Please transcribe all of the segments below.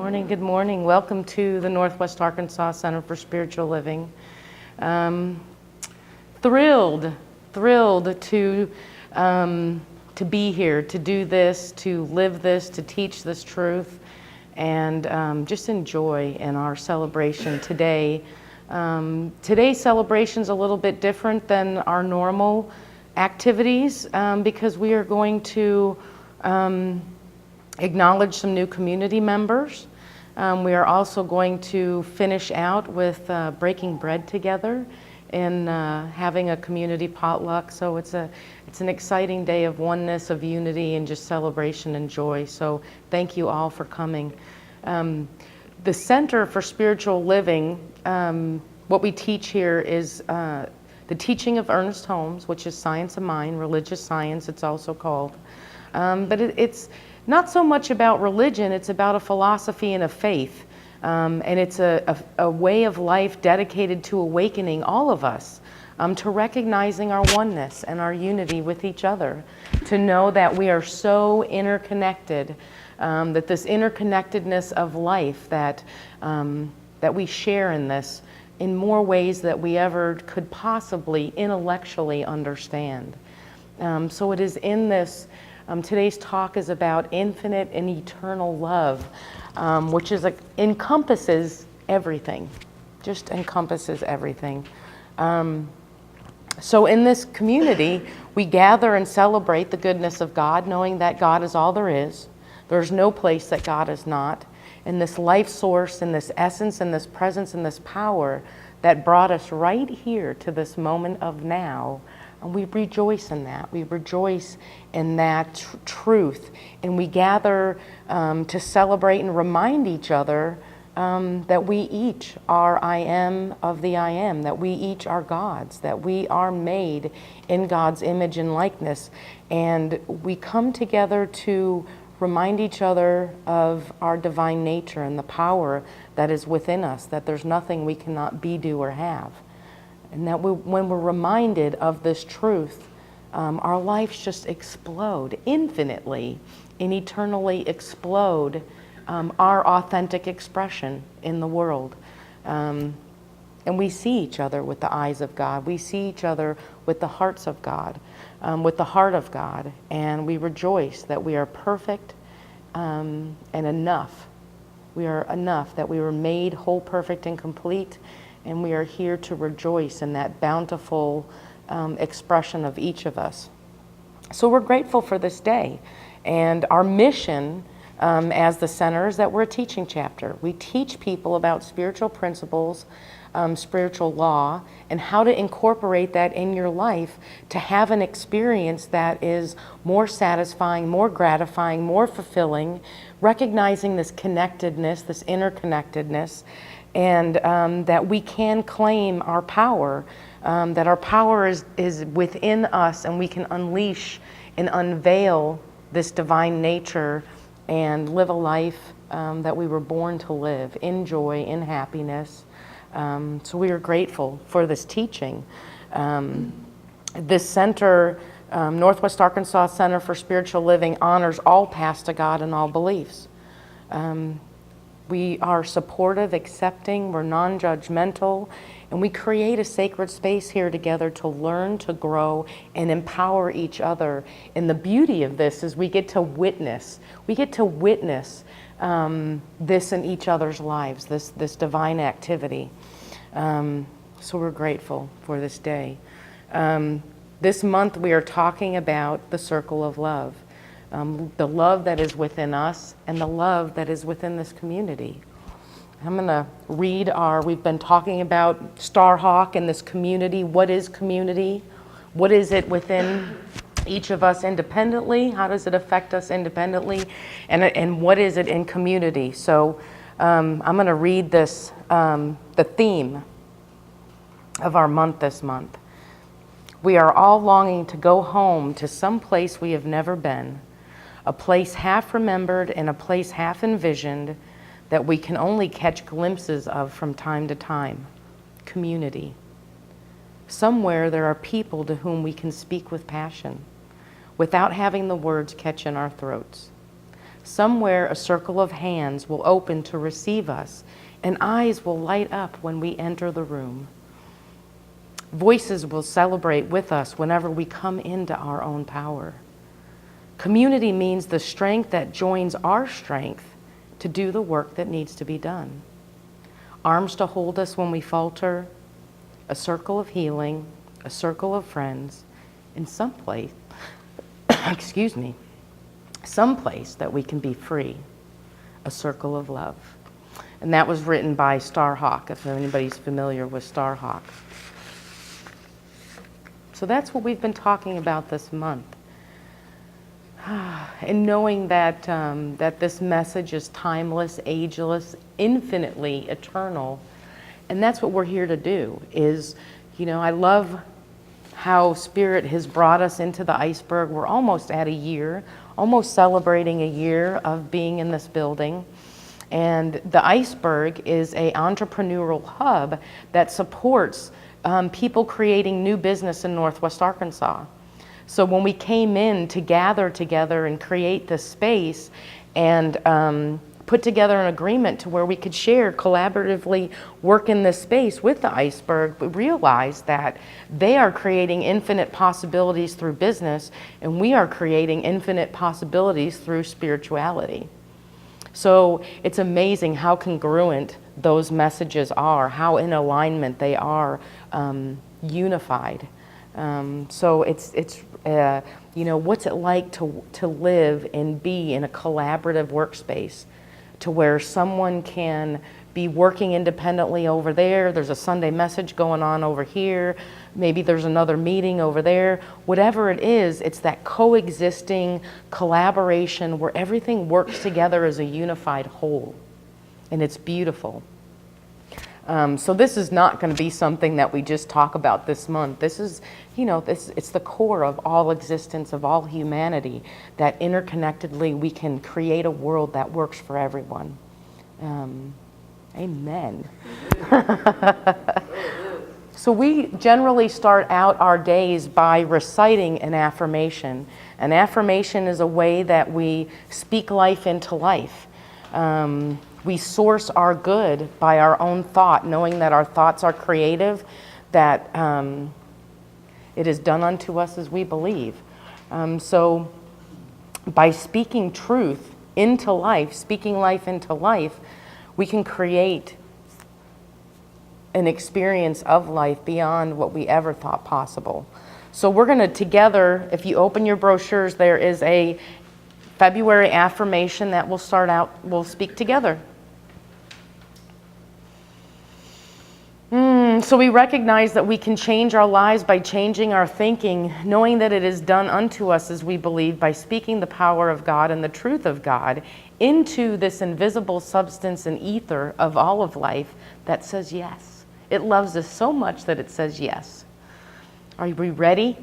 morning. Good morning. Welcome to the Northwest Arkansas Center for Spiritual Living. Thrilled to be here, to do this, to live this, to teach this truth, and just enjoy in our celebration today. Today's celebration is a little bit different than our normal activities because we are going to acknowledge some new community members. We are also going to finish out with breaking bread together and having a community potluck. So it's an exciting day of oneness, of unity, and just celebration and joy. So thank you all for coming. The Center for Spiritual Living, what we teach here is the teaching of Ernest Holmes, which is Science of Mind, religious science it's also called. But it's not so much about religion, it's about a philosophy and a faith. And it's a way of life dedicated to awakening all of us, to recognizing our oneness and our unity with each other, to know that we are so interconnected, that this interconnectedness of life that we share in this in more ways that we ever could possibly intellectually understand. So it is in this. Today's talk is about infinite and eternal love, which encompasses everything, just encompasses everything. So in this community, we gather and celebrate the goodness of God, knowing that God is all there is. There's no place that God is not. And this life source and this essence and this presence and this power that brought us right here to this moment of now. And we rejoice in that. We rejoice in that truth. And we gather to celebrate and remind each other that we each are I am of the I am, that we each are gods, that we are made in God's image and likeness. And we come together to remind each other of our divine nature and the power that is within us, that there's nothing we cannot be, do, or have. And that when we're reminded of this truth, our lives just explode infinitely and eternally explode our authentic expression in the world. And we see each other with the eyes of God. We see each other with the hearts of God, with the heart of God. And we rejoice that we are perfect and enough. We are enough, that we were made whole, perfect, and complete. And we are here to rejoice in that bountiful expression of each of us. So we're grateful for this day. And our mission as the center is that we're a teaching chapter. We teach people about spiritual principles, spiritual law, and how to incorporate that in your life to have an experience that is more satisfying, more gratifying, more fulfilling, recognizing this connectedness, this interconnectedness, and that we can claim our power, that our power is within us, and we can unleash and unveil this divine nature and live a life that we were born to live, in joy, in happiness. So we are grateful for this teaching. This center, Northwest Arkansas Center for Spiritual Living, honors all paths to God and all beliefs. We are supportive, accepting, we're non-judgmental, and we create a sacred space here together to learn, to grow, and empower each other. And the beauty of this is we get to witness. We get to witness this in each other's lives, this divine activity. So we're grateful for this day. This month we are talking about the circle of love. The love that is within us and the love that is within this community. I'm going to read we've been talking about Starhawk and this community. What is community? What is it within each of us independently? How does it affect us independently? And what is it in community? So I'm going to read this, the theme of our month this month. We are all longing to go home to some place we have never been, a place half remembered and a place half envisioned that we can only catch glimpses of from time to time. Community. Somewhere there are people to whom we can speak with passion, without having the words catch in our throats. Somewhere a circle of hands will open to receive us, and eyes will light up when we enter the room. Voices will celebrate with us whenever we come into our own power. Community means the strength that joins our strength to do the work that needs to be done. Arms to hold us when we falter, a circle of healing, a circle of friends, in some place, excuse me, some place that we can be free, a circle of love. And that was written by Starhawk, if anybody's familiar with Starhawk. So that's what we've been talking about this month. And knowing that, that this message is timeless, ageless, infinitely eternal. And that's what we're here to do is, I love how Spirit has brought us into the iceberg. We're almost at a year, almost celebrating a year of being in this building. And the iceberg is an entrepreneurial hub that supports people creating new business in Northwest Arkansas. So when we came in to gather together and create this space and put together an agreement to where we could share, collaboratively work in this space with the iceberg, we realized that they are creating infinite possibilities through business, and we are creating infinite possibilities through spirituality. So it's amazing how congruent those messages are, how in alignment they are unified. So it's what's it like to live and be in a collaborative workspace, to where someone can be working independently over there, there's a Sunday message going on over here, maybe there's another meeting over there. Whatever it is, it's that coexisting collaboration where everything works together as a unified whole. And it's beautiful. So this is not going to be something that we just talk about this month. This is, it's the core of all existence, of all humanity, that interconnectedly we can create a world that works for everyone. Amen. So we generally start out our days by reciting an affirmation. An affirmation is a way that we speak life into life. We source our good by our own thought, knowing that our thoughts are creative, that it is done unto us as we believe. So by speaking truth into life, speaking life into life, we can create an experience of life beyond what we ever thought possible. So we're going to together, if you open your brochures, there is a February affirmation that we'll speak together. So we recognize that we can change our lives by changing our thinking, knowing that it is done unto us as we believe, by speaking the power of God and the truth of God into this invisible substance and ether of all of life that says yes. It loves us so much that it says yes. Are we ready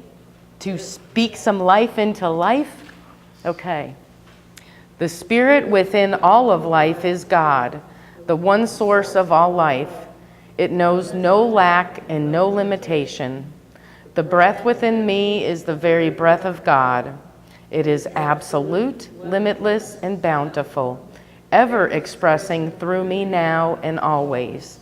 to speak some life into life? Okay. The spirit within all of life is God, the one source of all life. It knows no lack and no limitation. The breath within me is the very breath of God. It is absolute, limitless, and bountiful, ever expressing through me now and always.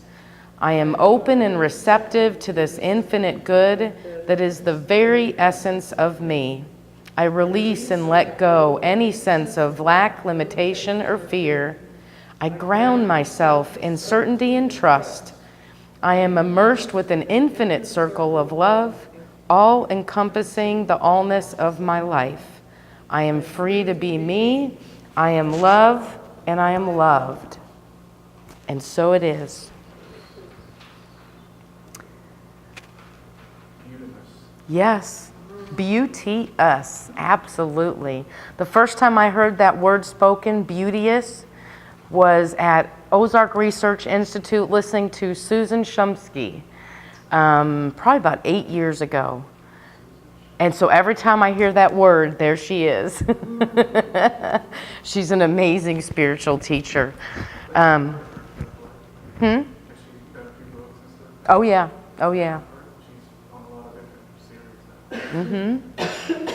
I am open and receptive to this infinite good that is the very essence of me. I release and let go any sense of lack, limitation, or fear. I ground myself in certainty and trust. I am immersed with an infinite circle of love, all encompassing the allness of my life. I am free to be me. I am love, and I am loved. And so it is. Yes, beauty us, absolutely. The first time I heard that word spoken, beauteous, was at Ozark Research Institute listening to Susan Shumsky, probably about 8 years ago. And so every time I hear that word, there she is. She's an amazing spiritual teacher. Oh yeah, oh yeah.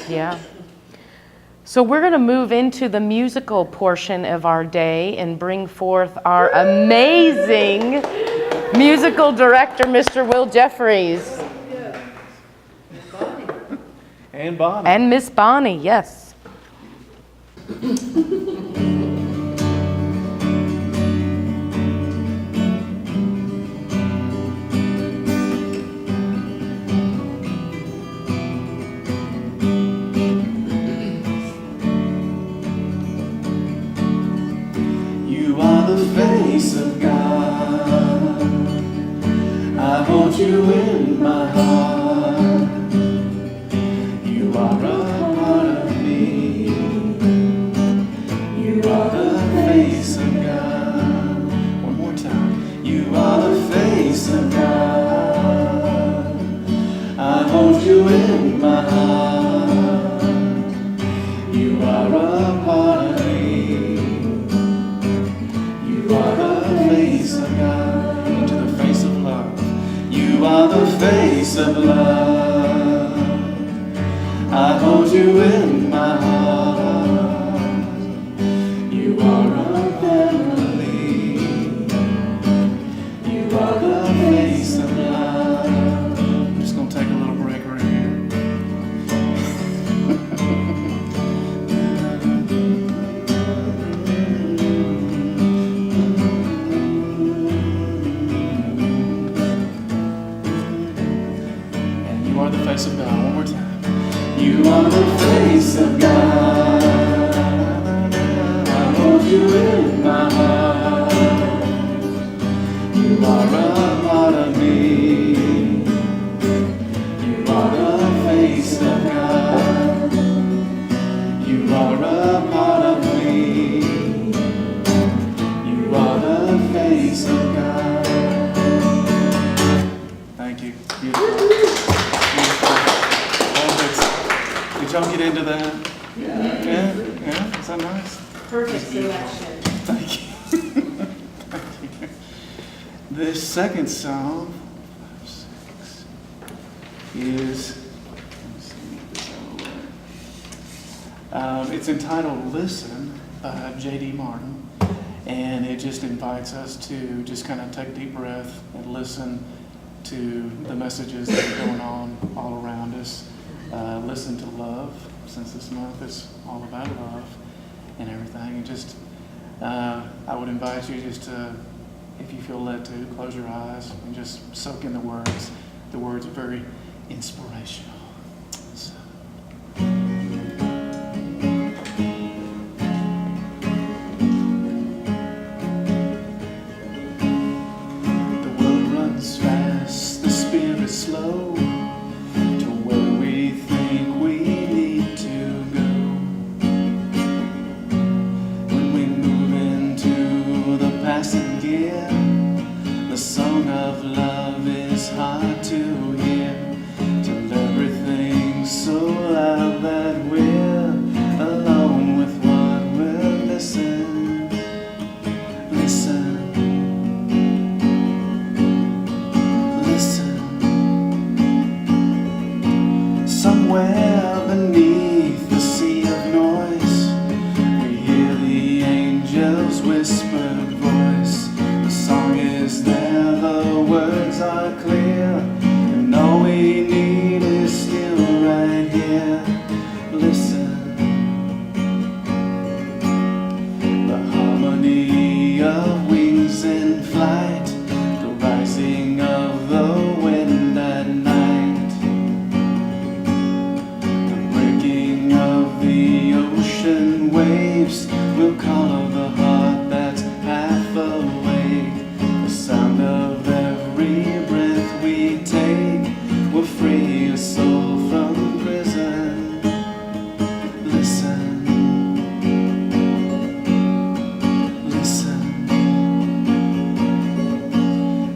Yeah. So we're going to move into the musical portion of our day and bring forth our amazing musical director, Mr. Will Jeffries. And Bonnie. And Miss Bonnie, yes. You are the face of God. I hold you in my heart. You are a part of me. You are the face of God. One more time. You are the face of God. I hold you in my heart. You are a part of me. You are the face of God. Into the face of love. You are the face of love. I hold you in my heart. You are a family. You are the face of love. I'm just going to take a little break right here. And you are the face of God. One more time. You are the face of God. I hold you in my heart. You are a part of me. You are the face of God. You are a part of me. You are the face of God. Thank you. Beautiful. Did y'all get into that? Yeah. Yeah? Is that nice? Perfect selection. Thank you. Thank you. This second song, 5, 6, is, let me see, get this out of the way. It's entitled Listen by J.D. Martin, and it just invites us to just kind of take a deep breath and listen to the messages that are going on all around us. Listen to love, since this month is all about love and everything. And just, I would invite you just to, if you feel led to, close your eyes and just soak in the words. The words are very inspirational. So. The world runs fast, the spirit's slow. The song of love is hard to hear, till everything's so loud that we're alone with what we're missing. Listen, listen. Somewhere beneath the sea of noise, we hear the angels' whispered voice. The song is there, the words are clear, and all we need is still right here. Listen, the harmony of wings in flight, the rising of the wind at night, the breaking of the ocean waves will call the heart that's half awake. The sound of every breath we take will free a soul from prison. Listen, listen.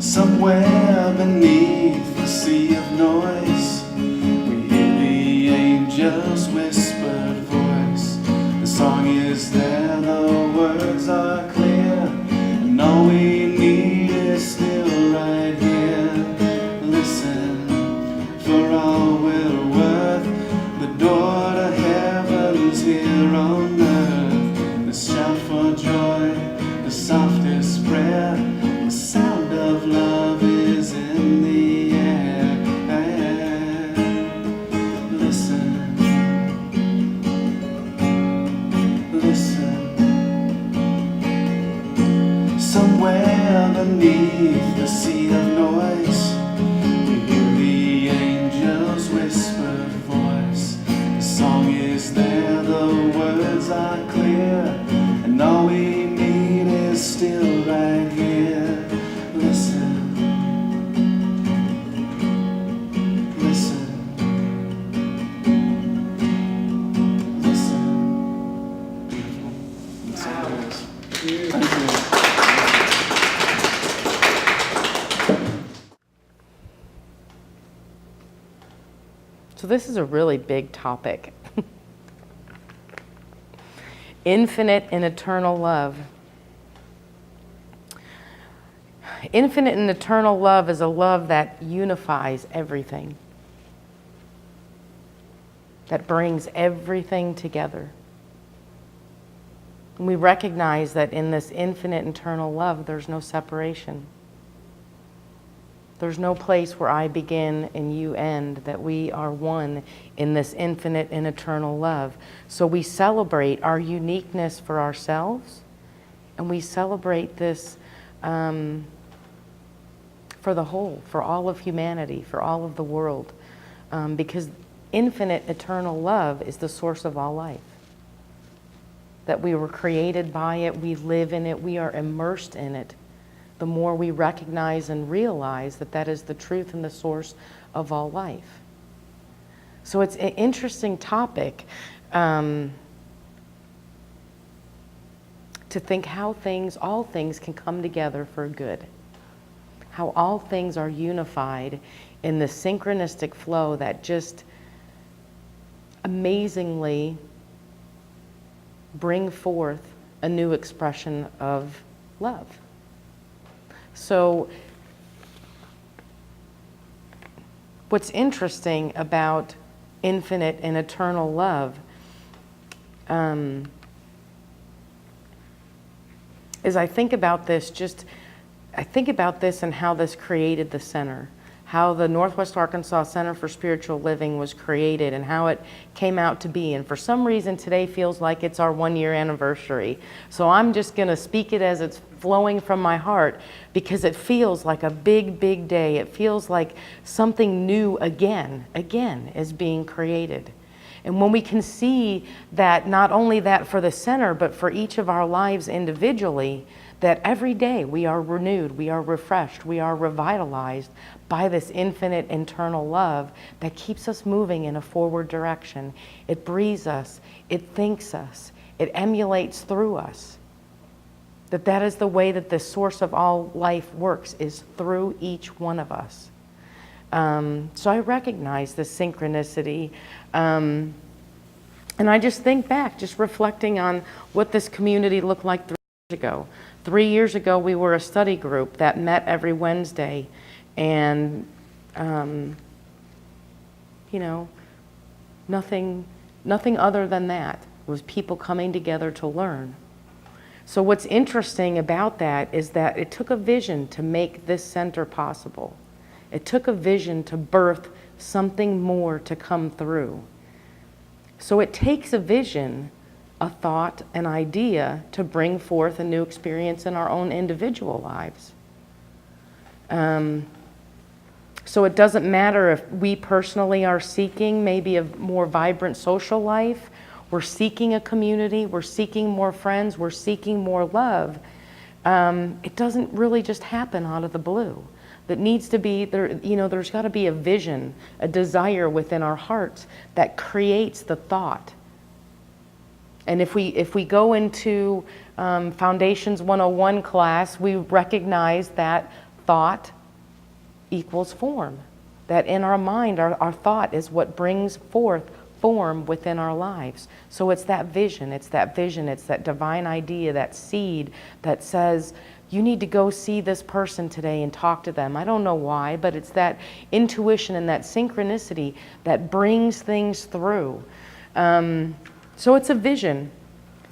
Somewhere beneath the sea of noise, we hear the angel's whispered voice. The song is there, the words are clear, and all we need is still right here. Listen, for all we're worth, the door to heaven's here So this is a really big topic. Infinite and eternal love. Infinite and eternal love is a love that unifies everything, that brings everything together. And we recognize that in this infinite eternal love, there's no separation. There's no place where I begin and you end, that we are one in this infinite and eternal love. So we celebrate our uniqueness for ourselves, and we celebrate this for the whole, for all of humanity, for all of the world, because infinite eternal love is the source of all life. That we were created by it, we live in it, we are immersed in it. The more we recognize and realize that that is the truth and the source of all life. So it's an interesting topic to think how all things can come together for good. How all things are unified in the synchronistic flow that just amazingly bring forth a new expression of love. So what's interesting about infinite and eternal love is I think about this and how this created the center, how the Northwest Arkansas Center for Spiritual Living was created and how it came out to be. And for some reason today feels like it's our 1-year anniversary. So I'm just going to speak it as it's flowing from my heart, because it feels like a big, big day. It feels like something new again is being created. And when we can see that, not only that for the center, but for each of our lives individually, that every day we are renewed, we are refreshed, we are revitalized by this infinite internal love that keeps us moving in a forward direction. It breathes us, it thinks us, it emulates through us. That is the way that the source of all life works, is through each one of us. So I recognize the synchronicity. And I just think back, just reflecting on what this community looked like 3 years ago. 3 years ago, we were a study group that met every Wednesday, and nothing other than that. It was people coming together to learn. So what's interesting about that is that it took a vision to make this center possible. It took a vision to birth something more to come through. So it takes a vision, a thought, an idea to bring forth a new experience in our own individual lives. So it doesn't matter if we personally are seeking maybe a more vibrant social life, we're seeking a community, we're seeking more friends, we're seeking more love. It doesn't really just happen out of the blue. That needs to be there. There's got to be a vision, a desire within our hearts that creates the thought. And if we go into Foundations 101 class, we recognize that thought equals form. That in our mind, our thought is what brings forth form within our lives. So it's that vision, it's that divine idea, that seed that says, you need to go see this person today and talk to them. I don't know why, but it's that intuition and that synchronicity that brings things through. So it's a vision.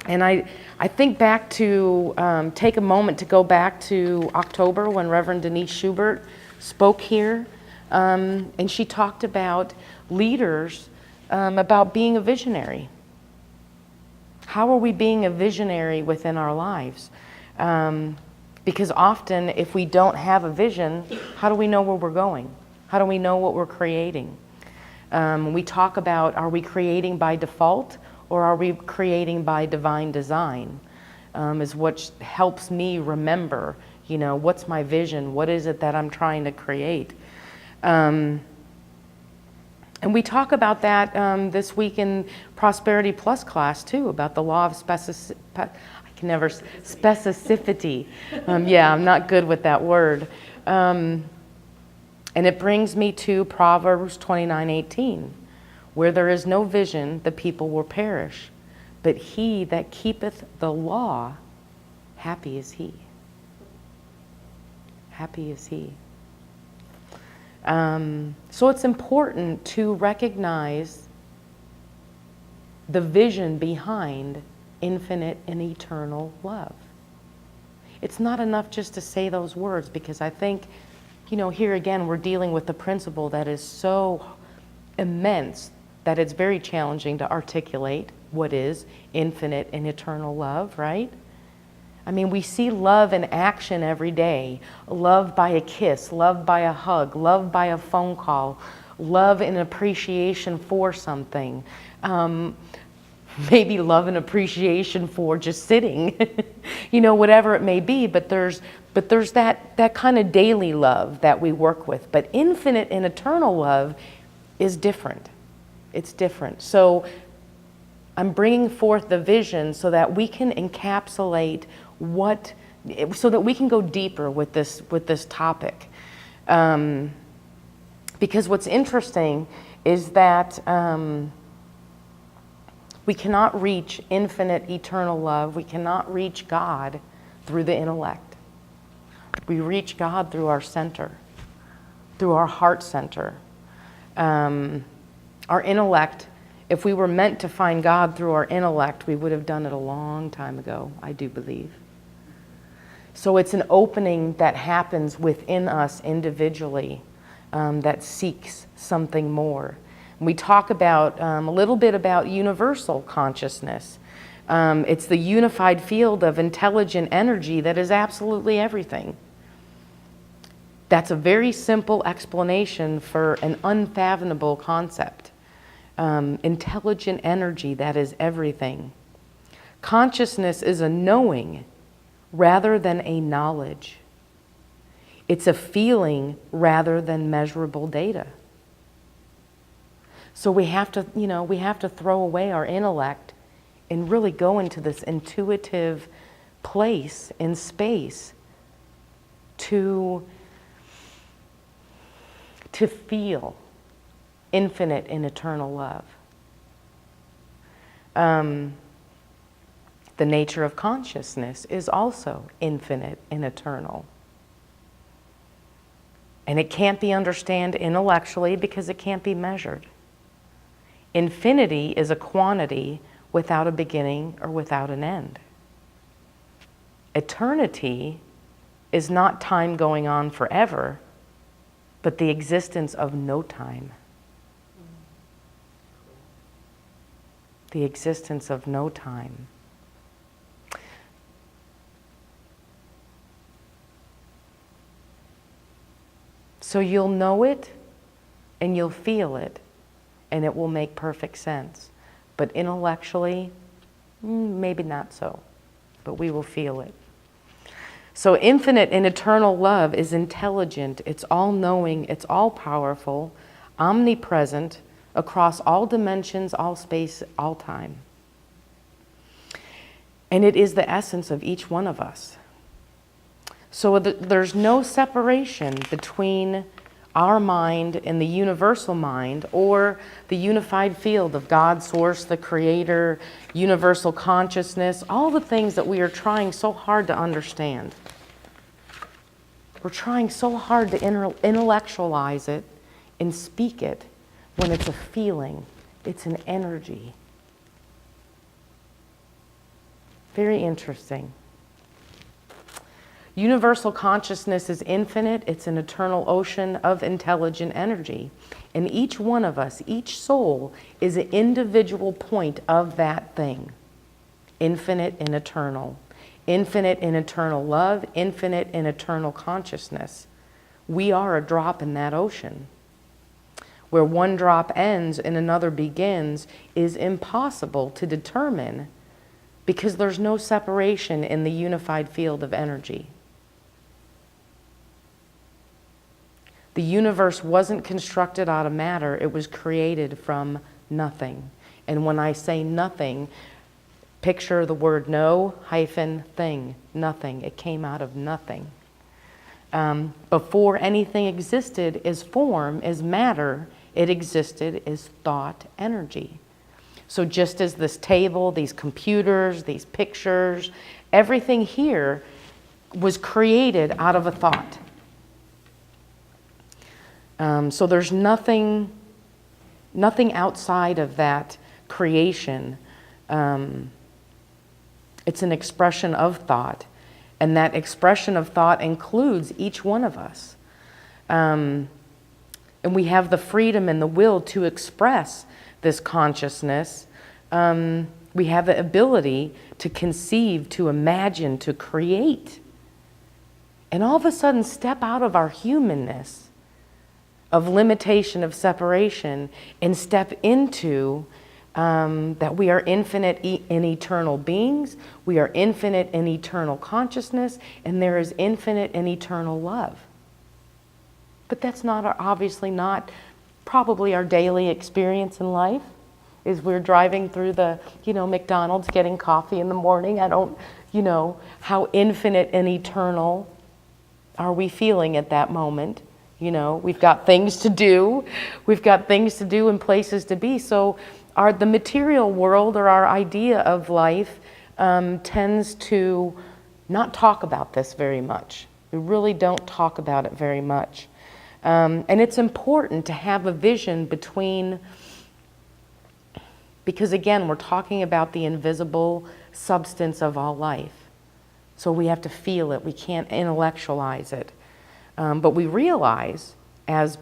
And I think back to, take a moment to go back to October when Reverend Denise Schubert spoke here. And she talked about leaders, about being a visionary. How are we being a visionary within our lives? Because often if we don't have a vision, how do we know where we're going? How do we know what we're creating? We talk about, are we creating by default or are we creating by divine design? Is what helps me remember, what's my vision? What is it that I'm trying to create? And we talk about that this week in Prosperity Plus class too, about the law of specificity. Yeah, I'm not good with that word. And it brings me to Proverbs 29:18, Where there is no vision, the people will perish. But he that keepeth the law, happy is he. Happy is he. So it's important to recognize the vision behind infinite and eternal love. It's not enough just to say those words, because I think, here again, we're dealing with a principle that is so immense that it's very challenging to articulate what is infinite and eternal love, right? I mean, we see love in action every day. Love by a kiss, love by a hug, love by a phone call, love and appreciation for something. Maybe love and appreciation for just sitting, whatever it may be. But there's that kind of daily love that we work with. But infinite and eternal love is different. It's different. So I'm bringing forth the vision so that we can encapsulate so that we can go deeper with this topic. Because what's interesting is that we cannot reach infinite eternal love. We cannot reach God through the intellect. We reach God through our center, through our heart center. Our intellect, if we were meant to find God through our intellect, we would have done it a long time ago, I do believe. So it's an opening that happens within us individually that seeks something more. We talk about a little bit about universal consciousness. It's the unified field of intelligent energy that is absolutely everything. That's a very simple explanation for an unfathomable concept. Intelligent energy that is everything. Consciousness is a knowing rather than a knowledge. It's a feeling rather than measurable data. So we have to throw away our intellect and really go into this intuitive place in space to feel infinite and eternal love. The nature of consciousness is also infinite and eternal. And it can't be understood intellectually because it can't be measured. Infinity is a quantity without a beginning or without an end. Eternity is not time going on forever, but the existence of no time. The existence of no time. So you'll know it and you'll feel it, and it will make perfect sense. But intellectually, maybe not so, but we will feel it. So infinite and eternal love is intelligent, it's all-knowing, it's all-powerful, omnipresent, across all dimensions, all space, all time. And it is the essence of each one of us. So there's no separation between our mind and the universal mind, or the unified field of God, Source, the Creator, universal consciousness, all the things that we are trying so hard to understand. We're trying so hard to intellectualize it and speak it when it's a feeling, it's an energy. Very interesting. Universal consciousness is infinite. It's an eternal ocean of intelligent energy. And each one of us, each soul, is an individual point of that thing. Infinite and eternal. Infinite and eternal love, infinite and eternal consciousness. We are a drop in that ocean. Where one drop ends and another begins is impossible to determine because there's no separation in the unified field of energy. The universe wasn't constructed out of matter, it was created from nothing. And when I say nothing, picture the word no-thing, nothing. It came out of nothing. Before anything existed as form, as matter, it existed as thought energy. So just as this table, these computers, these pictures, everything here was created out of a thought. So there's nothing outside of that creation. It's an expression of thought. And that expression of thought includes each one of us. And we have the freedom and the will to express this consciousness. We have the ability to conceive, to imagine, to create. And all of a sudden step out of our humanness, of limitation, of separation, and step into that we are infinite and eternal beings, we are infinite and eternal consciousness, and there is infinite and eternal love. But that's not obviously not probably our daily experience in life. Is we're driving through the, McDonald's getting coffee in the morning. I don't, how infinite and eternal are we feeling at that moment? We've got things to do. We've got things to do and places to be. So the material world, or our idea of life, tends to not talk about this very much. We really don't talk about it very much. And it's important to have a vision because again, we're talking about the invisible substance of all life. So we have to feel it. We can't intellectualize it. But we realize, as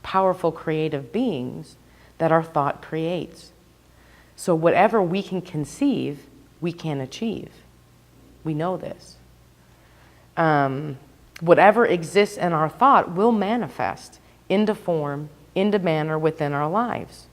powerful creative beings, that our thought creates. So whatever we can conceive, we can achieve. We know this. Whatever exists in our thought will manifest into form, into manner within our lives.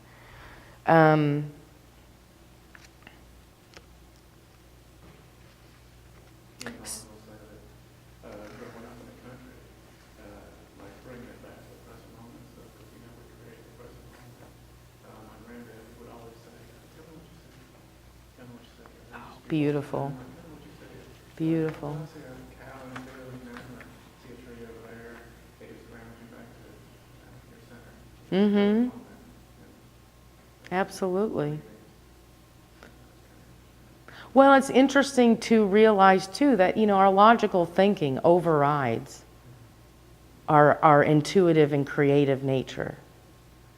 Beautiful. Beautiful. Mm-hmm. Absolutely. Well, it's interesting to realize too that, our logical thinking overrides our intuitive and creative nature.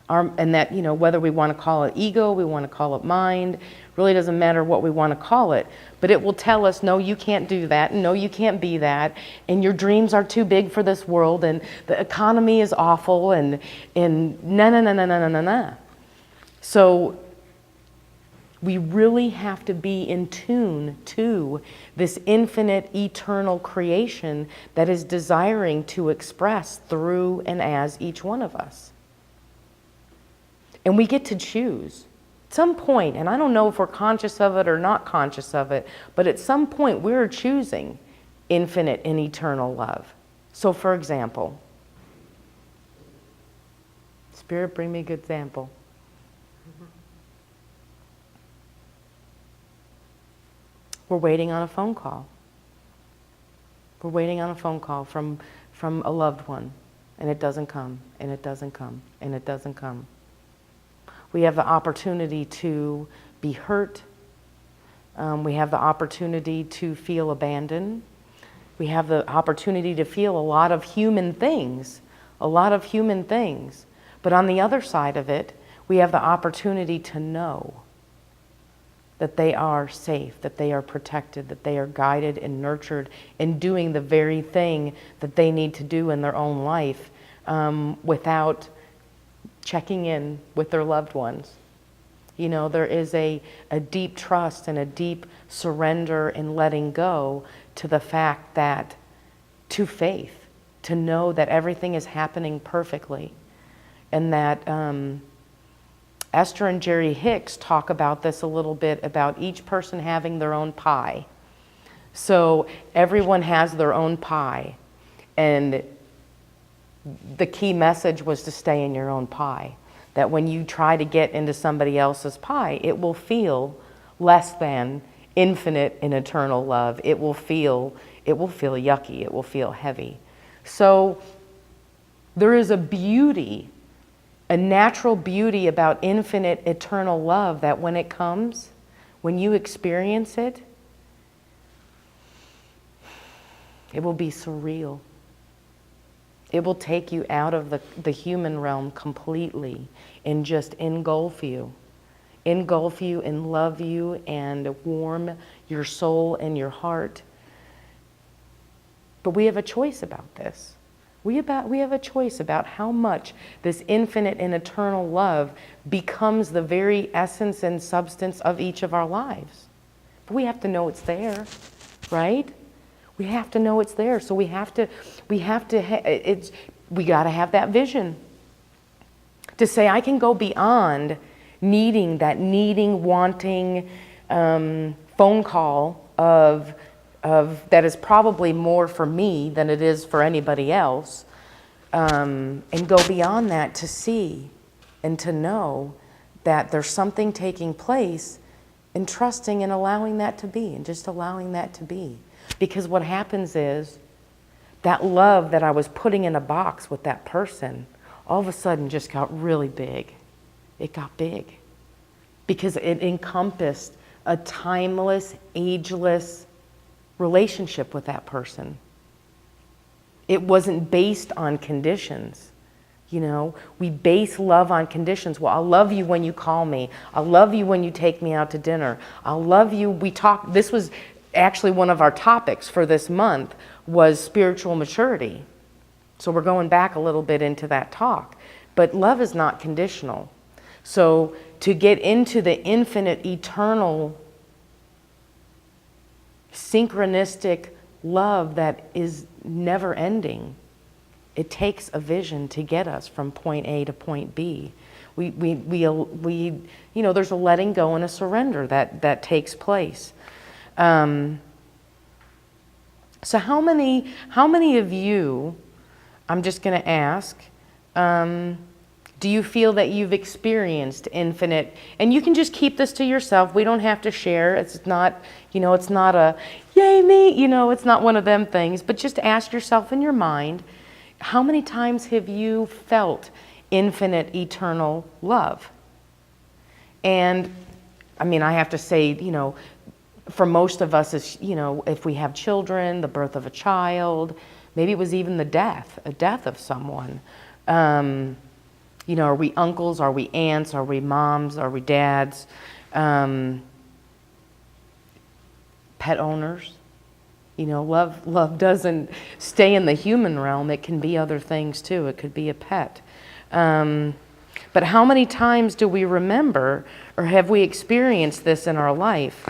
And that, whether we want to call it ego, we want to call it mind, really doesn't matter what we want to call it, but it will tell us, no, you can't do that, and no, you can't be that, and your dreams are too big for this world, and the economy is awful, and na. So we really have to be in tune to this infinite, eternal creation that is desiring to express through and as each one of us. And we get to choose. At some point, and I don't know if we're conscious of it or not conscious of it, but at some point we're choosing infinite and eternal love. So for example, Spirit, bring me a good example. We're waiting on a phone call. We're waiting on a phone call from a loved one, and it doesn't come, and it doesn't come, and it doesn't come. We have the opportunity to be hurt. We have the opportunity to feel abandoned. We have the opportunity to feel a lot of human things. But on the other side of it, we have the opportunity to know that they are safe, that they are protected, that they are guided and nurtured in doing the very thing that they need to do in their own life without checking in with their loved ones. There is a deep trust and a deep surrender and letting go to the fact that, to faith, to know that everything is happening perfectly. And that Esther and Jerry Hicks talk about this a little bit, about each person having their own pie. So everyone has their own pie. And the key message was to stay in your own pie. That when you try to get into somebody else's pie, it will feel less than infinite and eternal love. It will feel yucky. It will feel heavy. So there is a beauty a natural beauty about infinite eternal love that when it comes, when you experience it, it will be surreal. It will take you out of the human realm completely and just engulf you. Engulf you and love you and warm your soul and your heart. But we have a choice about this. We have a choice about how much this infinite and eternal love becomes the very essence and substance of each of our lives. But we have to know it's there, right? We have to know it's there. So we got to have that vision to say, I can go beyond wanting phone call of that is probably more for me than it is for anybody else, and go beyond that to see and to know that there's something taking place, and trusting and allowing that to be, and just allowing that to be. Because what happens is that love that I was putting in a box with that person all of a sudden just got really big. It got big because it encompassed a timeless, ageless relationship with that person. It wasn't based on conditions. You know, we base love on conditions. Well, I'll love you when you call me. I'll love you when you take me out to dinner. I'll love you. This was actually one of our topics for this month was spiritual maturity. So we're going back a little bit into that talk. But love is not conditional. So to get into the infinite, eternal, synchronistic love that is never ending, it takes a vision to get us from point A to point B. We there's a letting go and a surrender that takes place. So how many of you, I'm just going to ask, do you feel that you've experienced infinite, and you can just keep this to yourself. We don't have to share. It's not, it's not a, yay me, it's not one of them things, but just ask yourself in your mind, how many times have you felt infinite, eternal love? And I have to say, for most of us, if we have children, the birth of a child, maybe it was even a death of someone. Are we uncles? Are we aunts? Are we moms? Are we dads? Pet owners? Love doesn't stay in the human realm. It can be other things too. It could be a pet. But how many times do we remember, or have we experienced this in our life?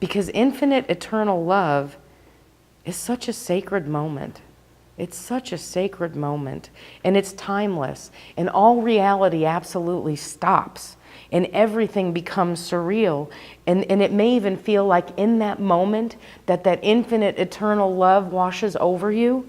Because infinite, eternal love is such a sacred moment. It's such a sacred moment, and it's timeless, and all reality absolutely stops, and everything becomes surreal, and it may even feel like in that moment that infinite, eternal love washes over you.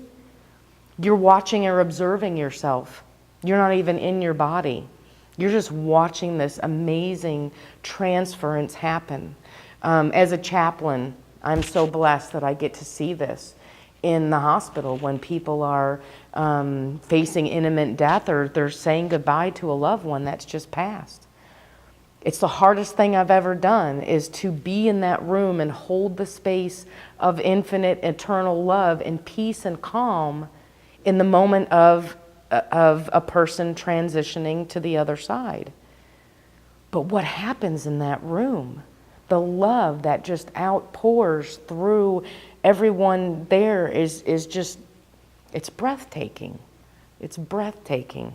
You're watching or observing yourself. You're not even in your body. You're just watching this amazing transference happen. As a chaplain, I'm so blessed that I get to see this in the hospital when people are facing imminent death, or they're saying goodbye to a loved one that's just passed. It's the hardest thing I've ever done, is to be in that room and hold the space of infinite, eternal love and peace and calm in the moment of a person transitioning to the other side. But what happens in that room? The love that just outpours through everyone there is just, it's breathtaking. It's breathtaking.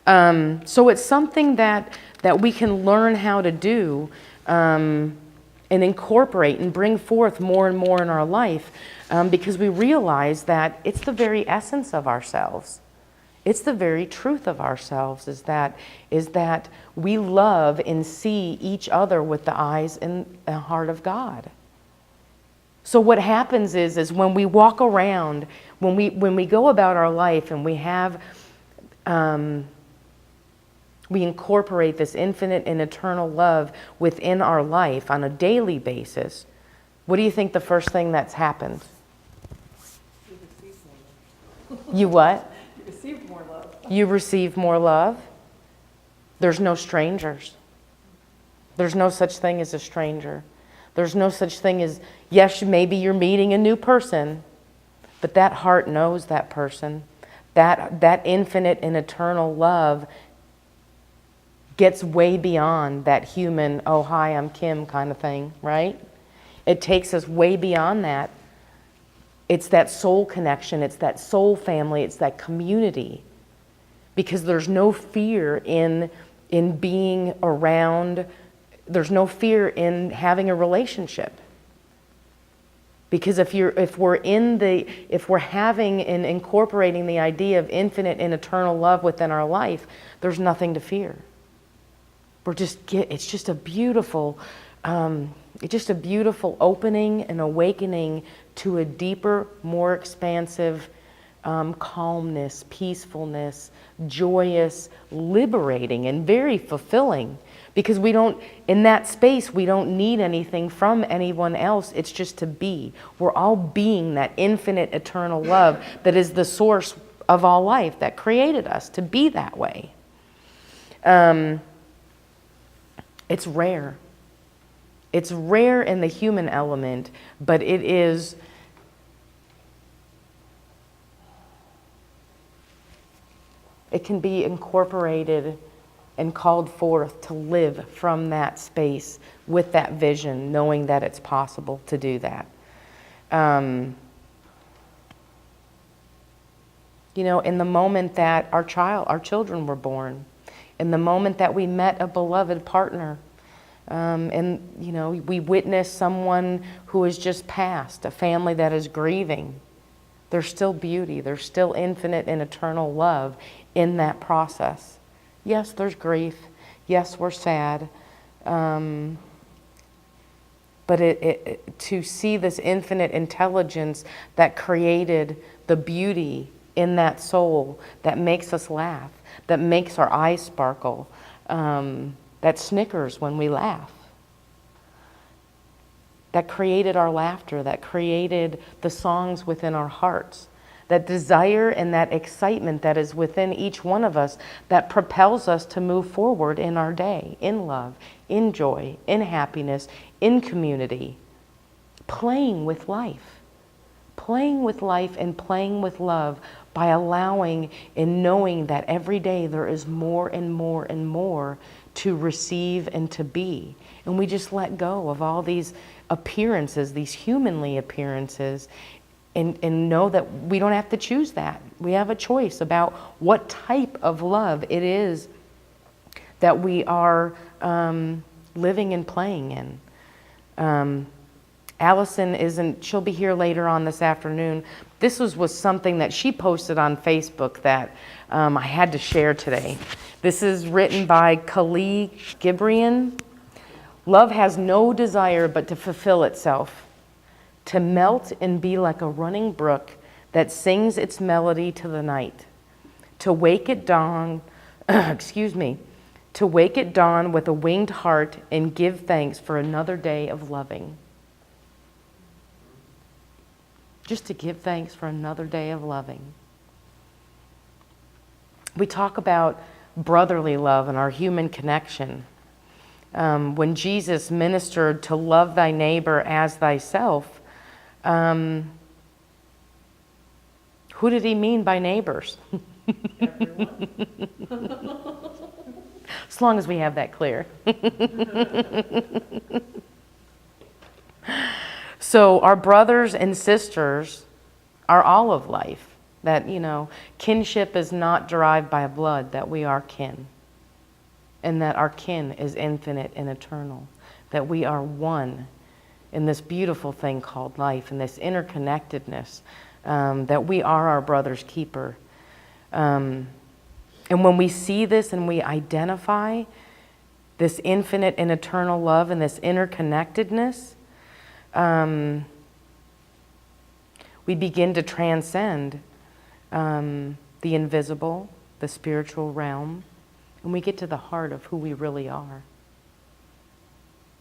So it's something that we can learn how to do and incorporate and bring forth more and more in our life, because we realize that it's the very essence of ourselves. It's the very truth of ourselves, is that we love and see each other with the eyes and the heart of God. So what happens is when we walk around, when we go about our life and we have, we incorporate this infinite and eternal love within our life on a daily basis, what do you think the first thing that's happened? You receive more love. You what? You receive more love. you receive more love. There's no strangers. There's no such thing as a stranger. There's no such thing as, yes, maybe you're meeting a new person, but that heart knows that person. That infinite and eternal love gets way beyond that human, oh, hi, I'm Kim kind of thing, right? It takes us way beyond that. It's that soul connection. It's that soul family. It's that community. Because there's no fear in being around. There's no fear in having a relationship. Because if we're having and incorporating the idea of infinite and eternal love within our life, there's nothing to fear. It's just a beautiful opening and awakening to a deeper, more expansive calmness, peacefulness, joyous, liberating, and very fulfilling. Because in that space, we don't need anything from anyone else. It's just to be. We're all being that infinite, eternal love that is the source of all life, that created us to be that way. It's rare. It's rare in the human element, but it can be incorporated and called forth to live from that space with that vision, knowing that it's possible to do that. In the moment that our children were born, in the moment that we met a beloved partner, we witnessed someone who has just passed, a family that is grieving, there's still beauty, there's still infinite and eternal love in that process. Yes, there's grief. Yes, we're sad. But to see this infinite intelligence that created the beauty in that soul that makes us laugh, that makes our eyes sparkle, that snickers when we laugh, that created our laughter, that created the songs within our hearts, that desire and that excitement that is within each one of us that propels us to move forward in our day, in love, in joy, in happiness, in community, playing with life and playing with love by allowing and knowing that every day there is more and more and more to receive and to be. And we just let go of all these appearances, these humanly appearances, and know that we don't have to choose that. We have a choice about what type of love it is that we are living and playing in. Allison she'll be here later on this afternoon. This was something that she posted on Facebook that I had to share today. This is written by Khalil Gibran. Love has no desire but to fulfill itself, to melt and be like a running brook that sings its melody to the night, to wake at dawn, to wake at dawn with a winged heart and give thanks for another day of loving. Just to give thanks for another day of loving. We talk about brotherly love and our human connection. When Jesus ministered to love thy neighbor as thyself, who did he mean by neighbors? Everyone. As long as we have that clear. So our brothers and sisters are all of life. That, kinship is not derived by blood, that we are kin. And that our kin is infinite and eternal. That we are one in this beautiful thing called life, and this interconnectedness, that we are our brother's keeper. And when we see this and we identify this infinite and eternal love and this interconnectedness, we begin to transcend the invisible, the spiritual realm, and we get to the heart of who we really are.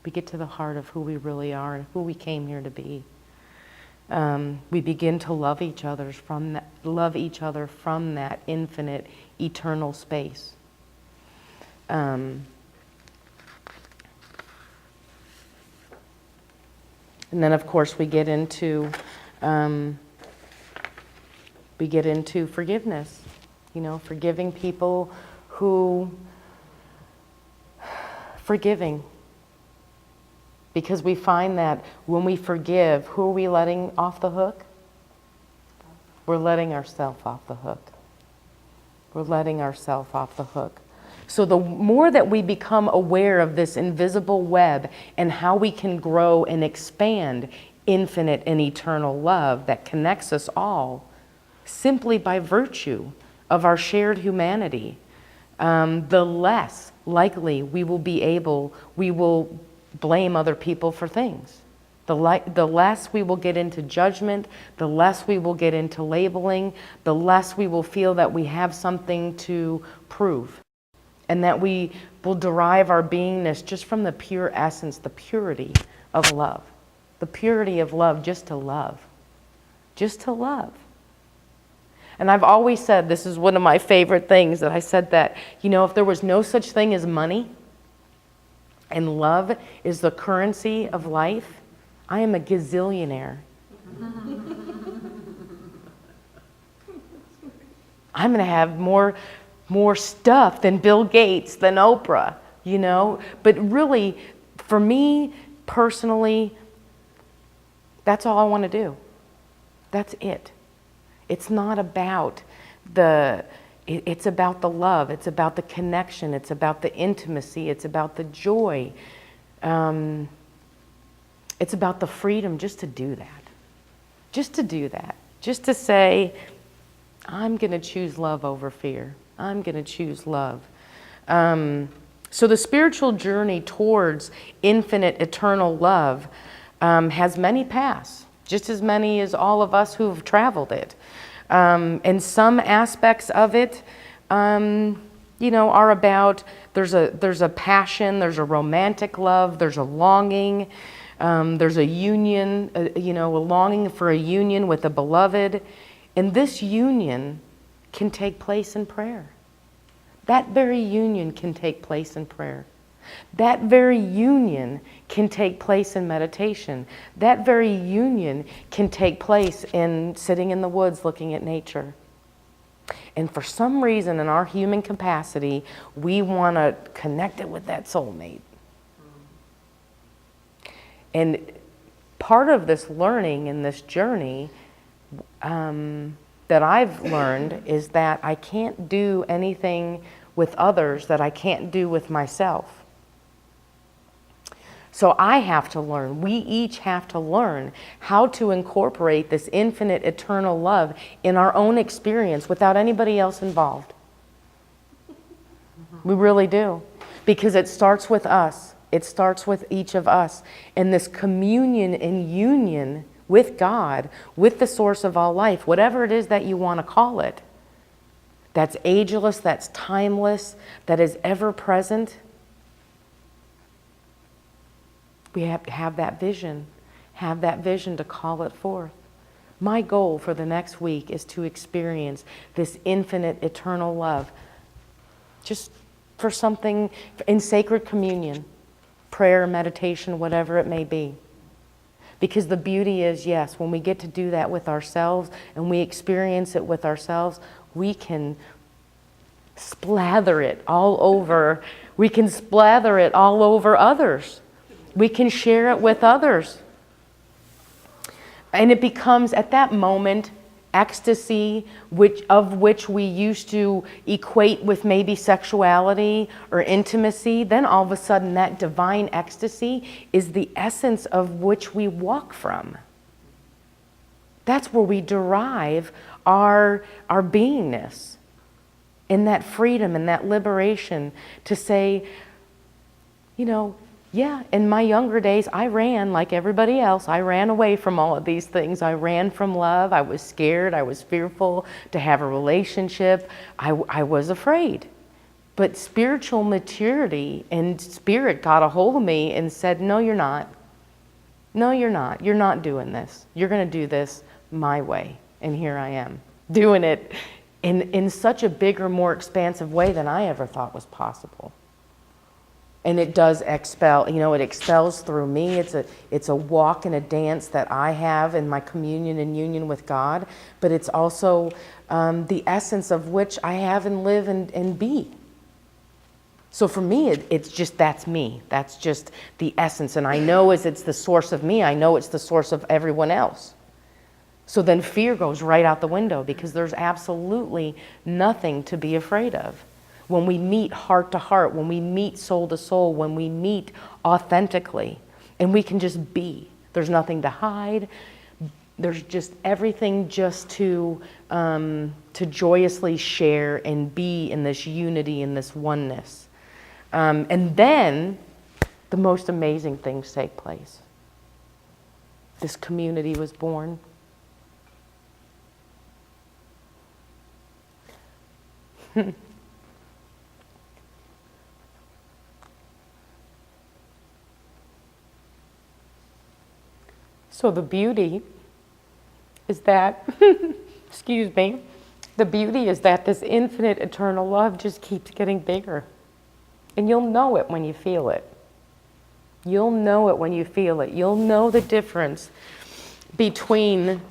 We get to the heart of who we really are and who we came here to be. We begin to love each other from that infinite, eternal space. And then, of course, we get into forgiveness. Forgiving people forgiving. Because we find that when we forgive, who are we letting off the hook? We're letting ourselves off the hook. We're letting ourselves off the hook. So the more that we become aware of this invisible web and how we can grow and expand infinite and eternal love that connects us all simply by virtue of our shared humanity, the less likely we will blame other people for things. The less we will get into judgment, the less we will get into labeling, the less we will feel that we have something to prove. And that we will derive our beingness just from the pure essence, the purity of love. The purity of love, just to love. Just to love. And I've always said, this is one of my favorite things, that I said that, if there was no such thing as money, and love is the currency of life, I am a gazillionaire. I'm going to have more stuff than Bill Gates, than Oprah, But really, for me, personally, that's all I want to do. That's it. It's not about it's about the love. It's about the connection. It's about the intimacy. It's about the joy. It's about the freedom just to do that. Just to do that. Just to say, I'm going to choose love over fear. I'm going to choose love. So the spiritual journey towards infinite, eternal love has many paths, just as many as all of us who've traveled it. And some aspects of it, are about, there's a passion, there's a romantic love, there's a longing, there's a union, a longing for a union with a beloved. And this union can take place in prayer. That very union can take place in prayer. That very union can take place in meditation. That very union can take place in sitting in the woods looking at nature. And for some reason in our human capacity, we want to connect it with that soulmate. And part of this learning and this journey that I've learned is that I can't do anything with others that I can't do with myself. So I have to learn, we each have to learn how to incorporate this infinite, eternal love in our own experience without anybody else involved. We really do. Because it starts with us. It starts with each of us. And this communion and union with God, with the source of all life, whatever it is that you want to call it, that's ageless, that's timeless, that is ever present. We have to have that vision to call it forth. My goal for the next week is to experience this infinite, eternal love. Just for something in sacred communion, prayer, meditation, whatever it may be. Because the beauty is, yes, when we get to do that with ourselves and we experience it with ourselves, we can splather it all over. We can splather it all over others. We can share it with others. And it becomes, at that moment, ecstasy, of which we used to equate with maybe sexuality or intimacy. Then all of a sudden, that divine ecstasy is the essence of which we walk from. That's where we derive our beingness. In that freedom and that liberation to say, yeah, in my younger days, I ran like everybody else. I ran away from all of these things. I ran from love. I was scared. I was fearful to have a relationship. I was afraid. But spiritual maturity and spirit got a hold of me and said, no, you're not. No, you're not. You're not doing this. You're going to do this my way. And here I am, doing it in such a bigger, more expansive way than I ever thought was possible. And it does expel, it expels through me. It's a walk and a dance that I have in my communion and union with God, but it's also the essence of which I have and live and be. So for me, it's just, that's me. That's just the essence. And I know as it's the source of me, I know it's the source of everyone else. So then fear goes right out the window because there's absolutely nothing to be afraid of. When we meet heart to heart, when we meet soul to soul, when we meet authentically, and we can just be. There's nothing to hide. There's just everything just to joyously share and be in this unity, in this oneness. And then the most amazing things take place. This community was born. So the beauty is that, excuse me, the beauty is that this infinite eternal love just keeps getting bigger. And you'll know it when you feel it. You'll know it when you feel it. You'll know the difference between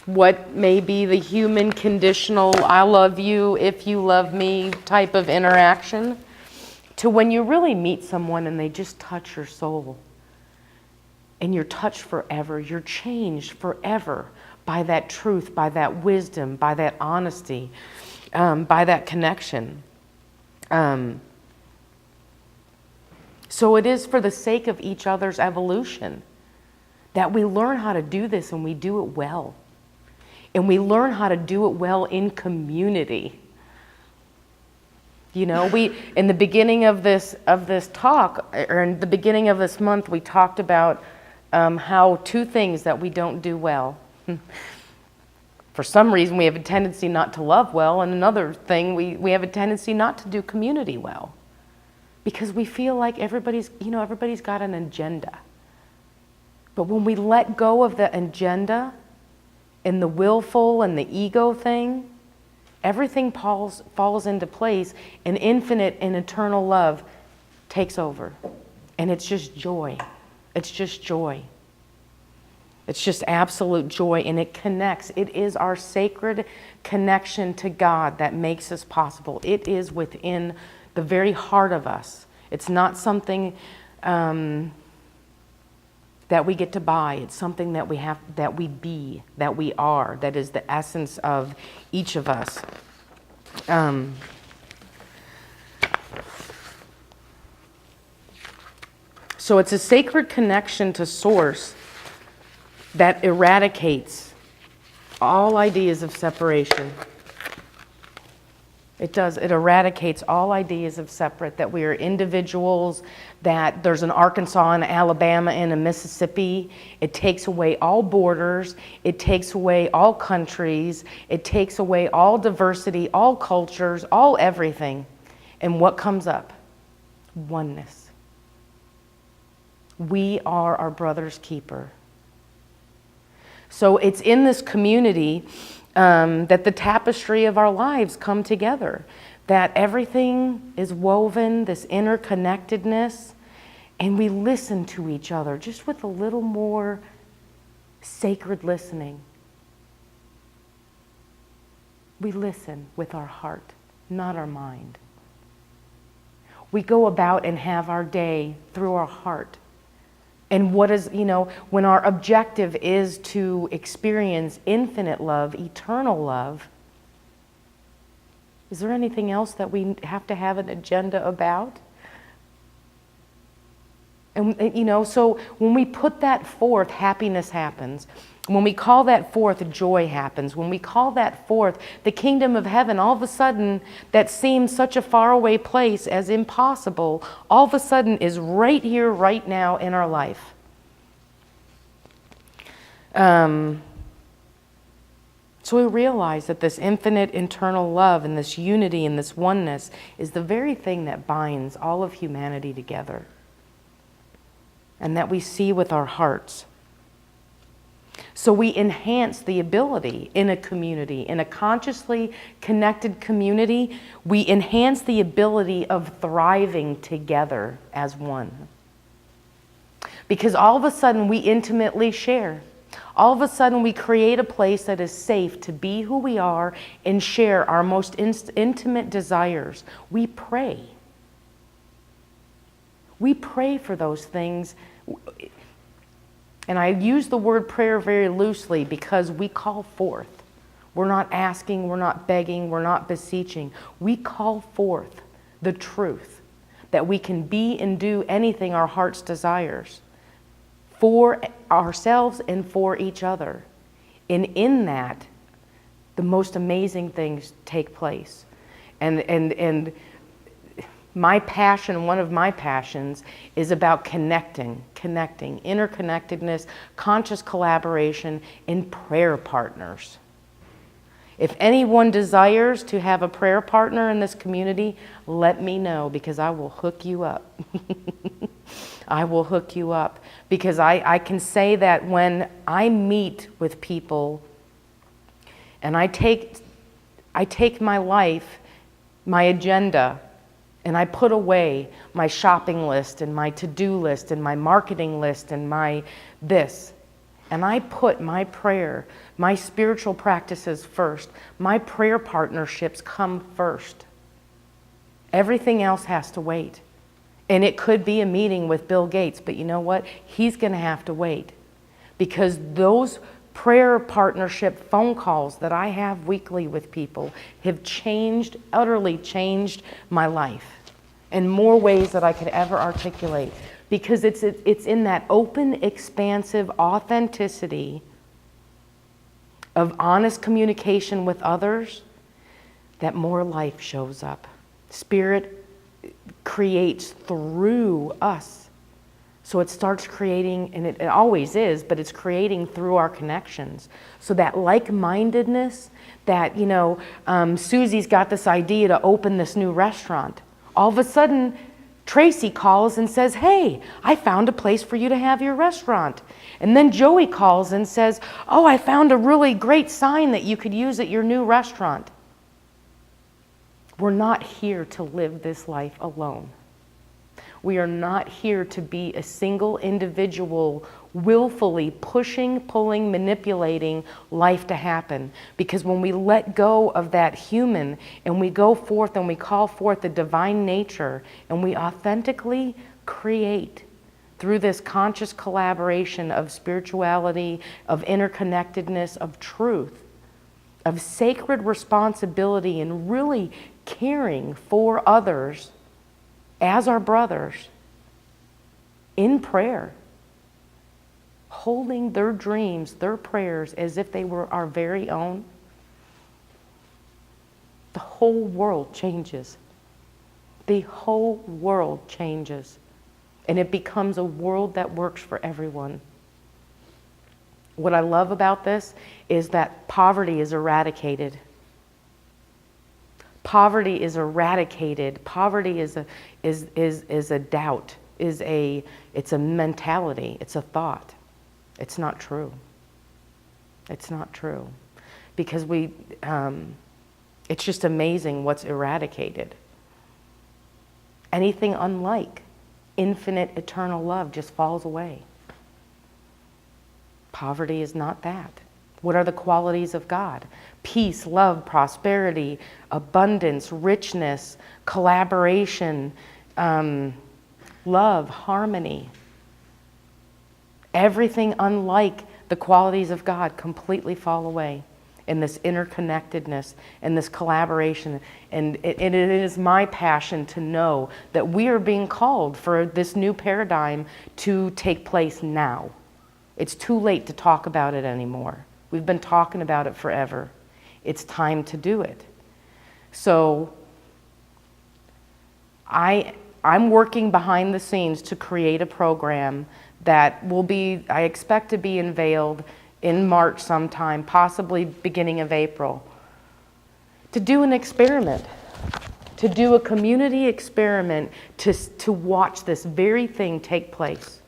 what may be the human conditional, I love you if you love me type of interaction, to when you really meet someone and they just touch your soul. And you're touched forever. You're changed forever by that truth, by that wisdom, by that honesty, by that connection. So it is for the sake of each other's evolution that we learn how to do this, and we do it well. And we learn how to do it well in community. We in the beginning of this talk, or in the beginning of this month, we talked about how two things that we don't do well. For some reason, we have a tendency not to love well, and another thing, we have a tendency not to do community well. Because we feel like everybody's got an agenda. But when we let go of the agenda and the willful and the ego thing, everything falls into place, and infinite and eternal love takes over. And it's just joy. It's just joy. It's just absolute joy, and it connects. It is our sacred connection to God that makes this possible. It is within the very heart of us. It's not something that we get to buy. It's something that we have, that we be, that we are, that is the essence of each of us. So it's a sacred connection to Source that eradicates all ideas of separation. It does. It eradicates all ideas of separate, that we are individuals, that there's an Arkansas and Alabama and a Mississippi. It takes away all borders. It takes away all countries. It takes away all diversity, all cultures, all everything. And what comes up? Oneness. We are our brother's keeper. So it's in this community that the tapestry of our lives come together, that everything is woven, this interconnectedness, and we listen to each other just with a little more sacred listening. We listen with our heart, not our mind. We go about and have our day through our heart. And what is, when our objective is to experience infinite love, eternal love, is there anything else that we have to have an agenda about? And, so when we put that forth, happiness happens. When we call that forth, joy happens. When we call that forth, the kingdom of heaven, all of a sudden, that seems such a faraway place as impossible, all of a sudden is right here, right now in our life. So we realize that this infinite internal love and this unity and this oneness is the very thing that binds all of humanity together. and that we see with our hearts. So we enhance the ability in a community, in a consciously connected community, we enhance the ability of thriving together as one. Because all of a sudden we intimately share. All of a sudden we create a place that is safe to be who we are and share our most intimate desires. We pray. We pray for those things. And I use the word prayer very loosely because we call forth. We're not asking, we're not begging, we're not beseeching. We call forth the truth that we can be and do anything our heart's desires for ourselves and for each other. And in that, the most amazing things take place. And my passion, one of my passions, is about connecting, interconnectedness, conscious collaboration, and prayer partners. If anyone desires to have a prayer partner in this community, let me know, because I will hook you up. I will hook you up, because I can say that when I meet with people and I take my life, my agenda, and I put away my shopping list and my to-do list and my marketing list and my this, and I put my prayer, my spiritual practices first, my prayer partnerships come first. Everything else has to wait. And it could be a meeting with Bill Gates, but you know what? He's going to have to wait, because those prayer partnership phone calls that I have weekly with people have changed, utterly changed my life in more ways that I could ever articulate, because it's in that open, expansive authenticity of honest communication with others that more life shows up. Spirit creates through us. So it starts creating, and it always is, but it's creating through our connections. So that like-mindedness, that, Susie's got this idea to open this new restaurant. All of a sudden, Tracy calls and says, hey, I found a place for you to have your restaurant. And then Joey calls and says, oh, I found a really great sign that you could use at your new restaurant. We're not here to live this life alone. We are not here to be a single individual willfully pushing, pulling, manipulating life to happen. Because when we let go of that human and we go forth and we call forth the divine nature and we authentically create through this conscious collaboration of spirituality, of interconnectedness, of truth, of sacred responsibility, and really caring for others as our brothers in prayer, holding their dreams, their prayers as if they were our very own, the whole world changes. The whole world changes. And it becomes a world that works for everyone. What I love about this is that poverty is eradicated. Poverty is eradicated. Poverty is a doubt, it's a mentality, it's a thought. It's not true. It's not true. Because it's just amazing what's eradicated. Anything unlike infinite eternal love just falls away. Poverty is not that. What are the qualities of God? Peace, love, prosperity, abundance, richness, collaboration, love, harmony. Everything unlike the qualities of God completely fall away in this interconnectedness and this collaboration. And it is my passion to know that we are being called for this new paradigm to take place now. It's too late to talk about it anymore. We've been talking about it forever. It's time to do it. So I'm working behind the scenes to create a program that will be, I expect to be unveiled in March sometime, possibly beginning of April, to do an experiment, to do a community experiment to watch this very thing take place.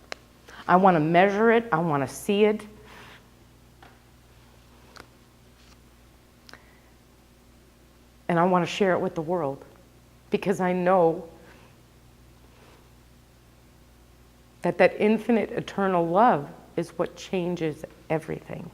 I want to measure it. I want to see it. And I want to share it with the world because I know that that infinite eternal love is what changes everything.